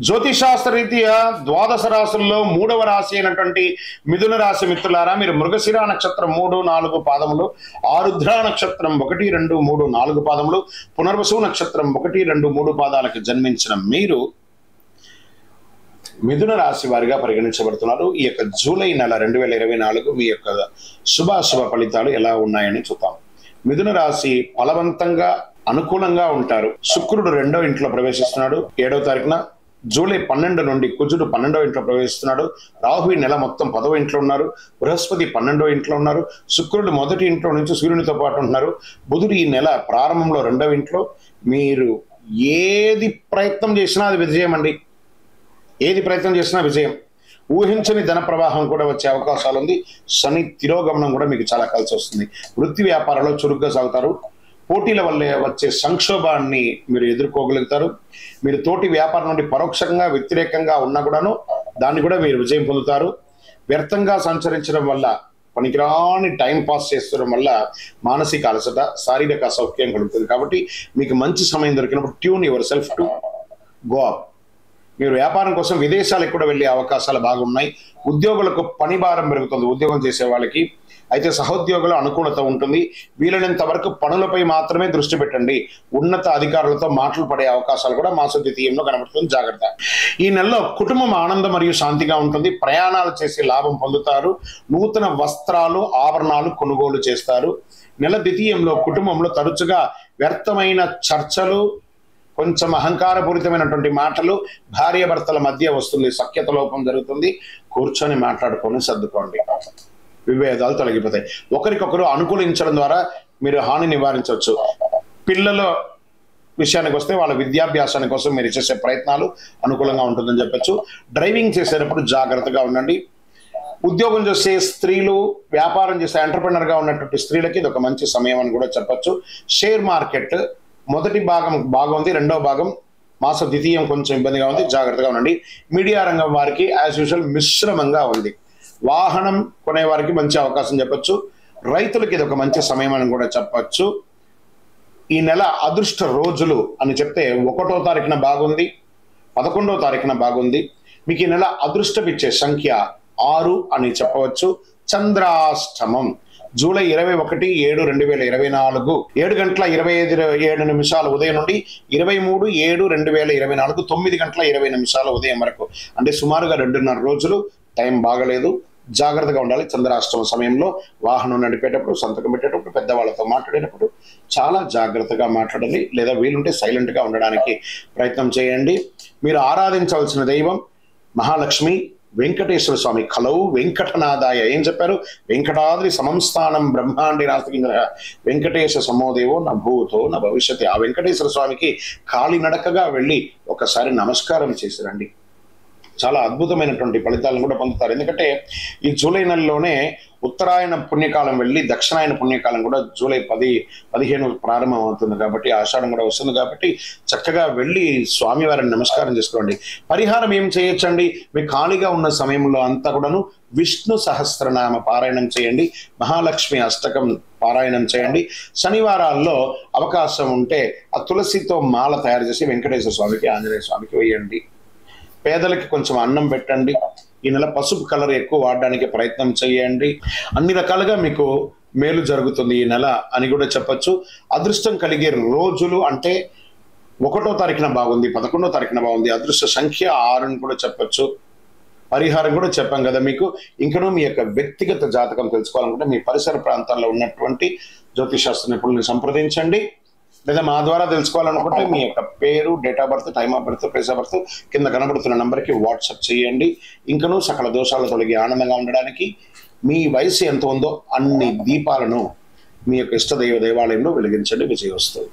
జ్యోతిషాస్త్రరీత్యా ద్వాదశ రాశుల్లో మూడవ రాశి అయినటువంటి మిథున రాశి మిత్రులారా, మీరు మృగశిర నక్షత్రం 3, 4 పాదములు, ఆరుద్ర నక్షత్రం 1, 2, 3, 4 పాదములు, పునర్వసు నక్షత్రం 1, 2, 3 పాదాలకు జన్మించిన మీరు మిథున రాశి వారిగా పరిగణించబడుతున్నారు. ఈ యొక్క జూలై నెల 2024 మీ యొక్క శుభాశుభ ఫలితాలు ఎలా ఉన్నాయని చూద్దాం. మిథున రాశి ఫలవంతంగా అనుకూలంగా ఉంటారు. శుక్రుడు 2వ ఇంట్లో ప్రవేశిస్తున్నాడు 7వ తారీఖున. జూలై 12 నుండి కుజుడు 12వ ఇంట్లో ప్రవేశిస్తున్నాడు. రాహు ఈ నెల మొత్తం 10వ ఇంట్లో ఉన్నారు. బృహస్పతి 12వ ఇంట్లో ఉన్నారు. శుక్రుడు మొదటి ఇంట్లో నుంచి సూర్యునితో పాటు ఉంటున్నారు. బుధుడు ఈ నెల ప్రారంభంలో 2వ ఇంట్లో. మీరు ఏది ప్రయత్నం చేసినా అది విజయం అండి. ఏది ప్రయత్నం చేసినా విజయం. ఊహించని ధన ప్రవాహం కూడా వచ్చే అవకాశాలు ఉంది. శని తిరోగమనం కూడా మీకు చాలా కలిసి వస్తుంది. వృత్తి వ్యాపారాల్లో చురుగ్గా సాగుతారు. పోటీల వల్ల వచ్చే సంక్షోభాన్ని మీరు ఎదుర్కోగలుగుతారు. మీరు తోటి వ్యాపారం నుండి పరోక్షంగా వ్యతిరేకంగా ఉన్నా కూడాను దాన్ని కూడా మీరు విజయం పొందుతారు. వ్యర్థంగా సంచరించడం వల్ల, పనికిరాని టైం పాస్ చేస్తడం వల్ల మానసిక అలసట, శారీరక అసౌఖ్యం కలుగుతుంది. కాబట్టి మీకు మంచి సమయం దొరికినప్పుడు tune your self to go up. మీరు వ్యాపారం కోసం విదేశాలకు కూడా వెళ్ళే అవకాశాలు బాగున్నాయి. ఉద్యోగులకు పని భారం పెరుగుతుంది ఉద్యోగం చేసే వాళ్ళకి. అయితే సహోద్యోగుల అనుకూలత ఉంటుంది. వీలైనంత వరకు పనులపై మాత్రమే దృష్టి పెట్టండి. ఉన్నత అధికారులతో మాటలు పడే అవకాశాలు కూడా మాస ద్వితీయంలో కనబడుతుంది. జాగ్రత్త. ఈ నెలలో కుటుంబం ఆనందం మరియు శాంతిగా ఉంటుంది. ప్రయాణాలు చేసి లాభం పొందుతారు. నూతన వస్త్రాలు, ఆభరణాలు కొనుగోలు చేస్తారు. నెల ద్వితీయంలో కుటుంబంలో తరచుగా వ్యర్థమైన చర్చలు, కొంచెం అహంకారపూరితమైనటువంటి మాటలు భార్యాభర్తల మధ్య వస్తుంది. సఖ్యత లోపం జరుగుతుంది. కూర్చొని మాట్లాడుకొని సర్దుకోండి. విభేదాలు తొలగిపోతాయి. ఒకరికొకరు అనుకూలించడం ద్వారా మీరు హాని నివారించవచ్చు. పిల్లల విషయానికి వస్తే వాళ్ళ విద్యాభ్యాసాని కోసం మీరు చేసే ప్రయత్నాలు అనుకూలంగా ఉంటుందని చెప్పచ్చు. డ్రైవింగ్ చేసేటప్పుడు జాగ్రత్తగా ఉండండి. ఉద్యోగం చేసే స్త్రీలు, వ్యాపారం చేసే ఎంటర్‌ప్రెన్యూర్‌గా ఉన్నటువంటి స్త్రీలకి ఇది ఒక మంచి సమయం అని కూడా చెప్పచ్చు. షేర్ మార్కెట్ మొదటి భాగం బాగుంది. 2వ భాగం మాస ద్వితీయం కొంచెం ఇబ్బందిగా ఉంది. జాగ్రత్తగా ఉండండి. మీడియా రంగం వారికి యాజ్ యూజువల్ మిశ్రమంగా ఉంది. వాహనం కొనే వారికి మంచి అవకాశం చెప్పచ్చు. రైతులకి ఇది ఒక మంచి సమయం అని కూడా చెప్పచ్చు. ఈ నెల అదృష్ట రోజులు అని చెప్తే 1వ తారీఖున బాగుంది, 11వ తారీఖున బాగుంది. మీకు ఈ నెల అదృష్టమిచ్చే సంఖ్య 6 అని చెప్పవచ్చు. చంద్రాష్టమం జూలై 21, 7, 2024 7:27 ఉదయం నుండి 23, 7, 2024 9:20 ఉదయం వరకు, అంటే సుమారుగా 2.5 రోజులు టైం బాగలేదు. జాగ్రత్తగా ఉండాలి. చంద్రాష్టమ సమయంలో వాహనం నడిపేటప్పుడు, సంతకం పెట్టేటప్పుడు, పెద్దవాళ్ళతో మాట్లాడేటప్పుడు చాలా జాగ్రత్తగా మాట్లాడాలి. లేదా వీలుంటే సైలెంట్గా ఉండడానికి ప్రయత్నం చేయండి. మీరు ఆరాధించవలసిన దైవం మహాలక్ష్మి, వెంకటేశ్వర స్వామి. కలౌ వెంకటనాదాయ. ఏం చెప్పారు? వెంకటాద్రి సమంస్థానం బ్రహ్మాండి నాస్తికింద్ర వెంకటేశ సమోదేవో న భూతో న భవిష్యతి. ఆ వెంకటేశ్వర స్వామికి కాలినడకగా వెళ్ళి ఒకసారి నమస్కారం చేసి రండి. చాలా అద్భుతమైనటువంటి ఫలితాలను కూడా పొందుతారు. ఎందుకంటే ఈ జూలై నెలలోనే ఉత్తరాయణ పుణ్యకాలం వెళ్ళి దక్షిణాయన పుణ్యకాలం కూడా జూలై 10, 15 ప్రారంభం అవుతుంది. కాబట్టి ఆషాఢం కూడా వస్తుంది. కాబట్టి చక్కగా వెళ్ళి స్వామివారిని నమస్కారం చేసుకోండి. పరిహారం ఏం చేయొచ్చండి? మీకు ఖాళీగా ఉన్న సమయంలో అంతా కూడాను విష్ణు సహస్రనామ పారాయణం చేయండి. మహాలక్ష్మి అష్టకం పారాయణం చేయండి. శనివారాల్లో అవకాశం ఉంటే ఆ తులసితో మాల తయారు చేసి వెంకటేశ్వర స్వామికి, ఆంజనేయ స్వామికి వేయండి. పేదలకి కొంచెం అన్నం పెట్టండి. ఈ నెల పసుపు కలర్ ఎక్కువ వాడడానికి ప్రయత్నం చేయండి. అన్ని రకాలుగా మీకు మేలు జరుగుతుంది ఈ నెల అని కూడా చెప్పచ్చు. అదృష్టం కలిగే రోజులు అంటే 1వ తారీఖున బాగుంది, 11వ తారీఖున బాగుంది. అదృష్ట సంఖ్య 6 అని కూడా చెప్పచ్చు. పరిహారం కూడా చెప్పాం కదా మీకు. ఇంకనూ మీ యొక్క వ్యక్తిగత జాతకం తెలుసుకోవాలనుకుంటే మీ పరిసర ప్రాంతాల్లో ఉన్నటువంటి జ్యోతిషాస్త్ర నిపుణుల్ని సంప్రదించండి. లేదా మా ద్వారా తెలుసుకోవాలనుకుంటే మీ యొక్క పేరు, date of birth, time of birth, place of birth కింద కనబడుతున్న నంబర్కి వాట్సాప్ చేయండి. ఇంకనూ సకల దోషాలు తొలగి ఆనందంగా ఉండడానికి మీ వయసు ఎంత ఉందో అన్ని దీపాలను మీ యొక్క ఇష్టదైవ దేవాలయంలో వెలిగించండి. విజయం వస్తుంది.